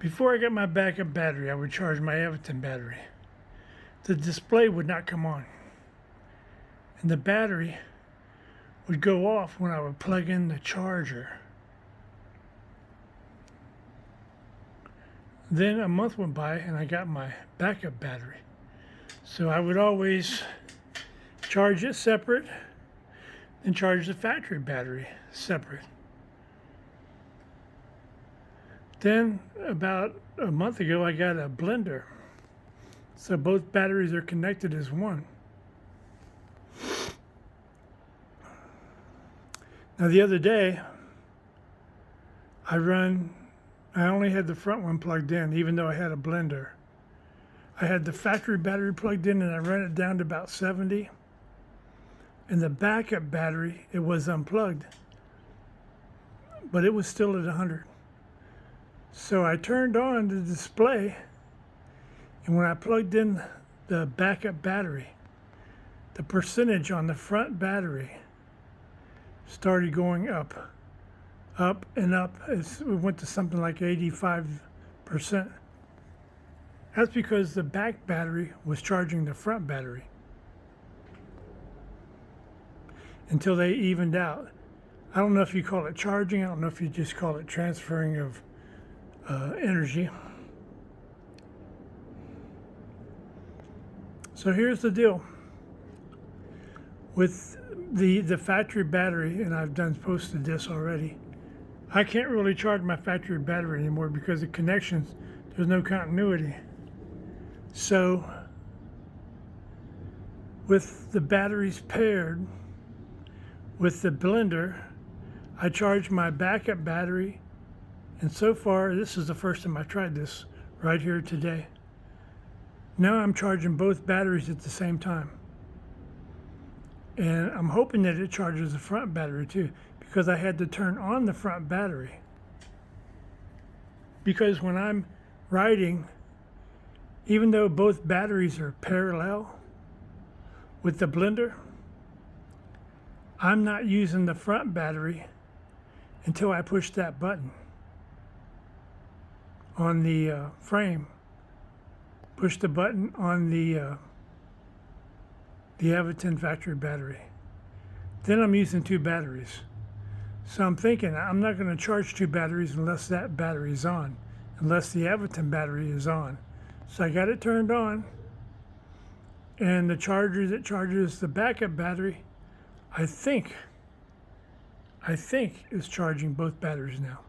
Before I got my backup battery, I would charge my Everton battery. The display would not come on, and the battery would go off when I would plug in the charger. Then a month went by and I got my backup battery. So I would always charge it separate and charge the factory battery separate. Then about a month ago I got a blender. So both batteries are connected as one. Now the other day I only had the front one plugged in, even though I had a blender. I had the factory battery plugged in and I ran it down to about 70. And the backup battery, it was unplugged, but it was still at 100. So I turned on the display, and when I plugged in the backup battery, the percentage on the front battery started going up and up. It went to something like 85%. That's because the back battery was charging the front battery until they evened out. I don't know if you call it charging. I don't know if you just call it transferring of energy. So here's the deal with the factory battery, and I've posted this already. I can't really charge my factory battery anymore because the connections, there's no continuity. So with the batteries paired with the blender, I charge my backup battery, and so far this is the first time I tried this right here today. Now I'm charging both batteries at the same time. And I'm hoping that it charges the front battery too, because I had to turn on the front battery. Because when I'm writing, even though both batteries are parallel with the blender, I'm not using the front battery until I push that button on the frame. Push the button on the Everton factory battery. Then I'm using two batteries. So I'm thinking I'm not going to charge two batteries unless that battery is on, unless the Everton battery is on. So I got it turned on, and the charger that charges the backup battery, I think is charging both batteries now.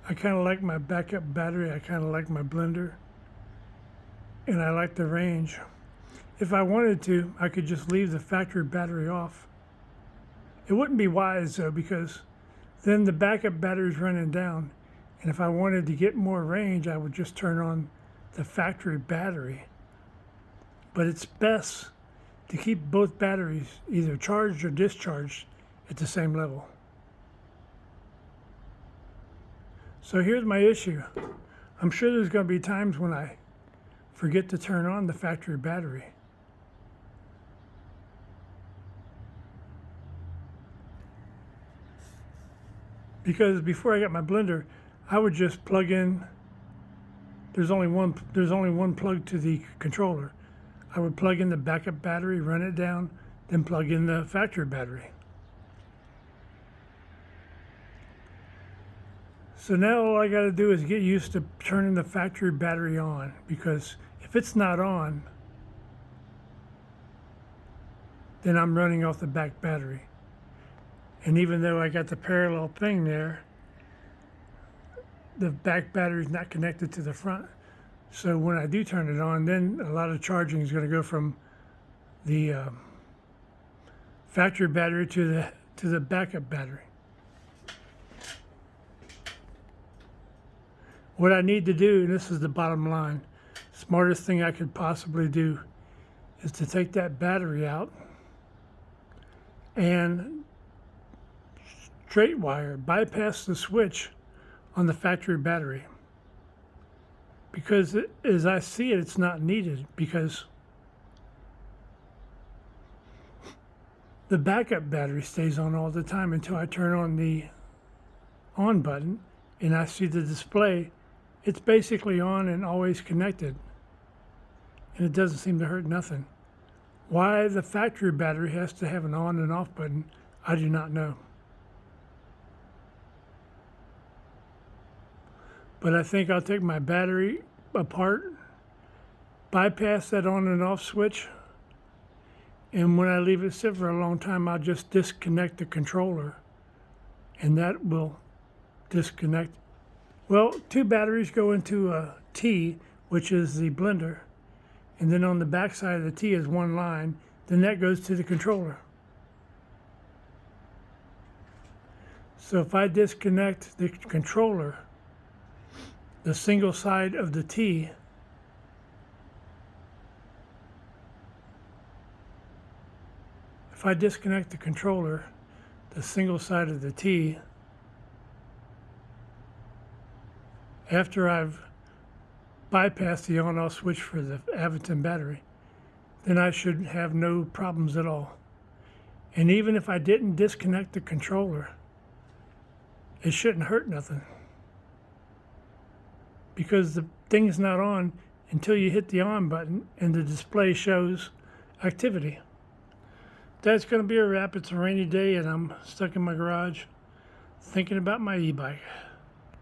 I kind of like my backup battery. I kind of like my blender, and I like the range. If I wanted to, I could just leave the factory battery off. It wouldn't be wise though, because then the backup battery is running down, and if I wanted to get more range, I would just turn on the factory battery. But it's best to keep both batteries either charged or discharged at the same level. So here's my issue. I'm sure there's going to be times when I forget to turn on the factory battery. Because before I got my blender, I would just plug in, there's only one plug to the controller. I would plug in the backup battery, run it down, then plug in the factory battery. So now all I got to do is get used to turning the factory battery on, because if it's not on, then I'm running off the back battery. And even though I got the parallel thing there, the back battery is not connected to the front. So when I do turn it on, then a lot of charging is going to go from the factory battery to the backup battery. What I need to do, and this is the bottom line, smartest thing I could possibly do, is to take that battery out and straight wire, bypass the switch on the factory battery. because as I see it, it's not needed, because the backup battery stays on all the time until I turn on the on button and I see the display. It's basically on and always connected, and it doesn't seem to hurt nothing. Why the factory battery has to have an on and off button, I do not know. But I think I'll take my battery apart, bypass that on and off switch, and when I leave it sit for a long time, I'll just disconnect the controller, and that will disconnect. Well, two batteries go into a T, which is the blender, and then on the back side of the T is one line, then that goes to the controller. So if I disconnect the controller, the single side of the T, if I disconnect the controller, the single side of the T, after I've bypassed the on-off switch for the Aventon battery, then I should have no problems at all. And even if I didn't disconnect the controller, it shouldn't hurt nothing, because the thing's not on until you hit the on button and the display shows activity. That's going to be a wrap. It's a rainy day and I'm stuck in my garage thinking about my e-bike.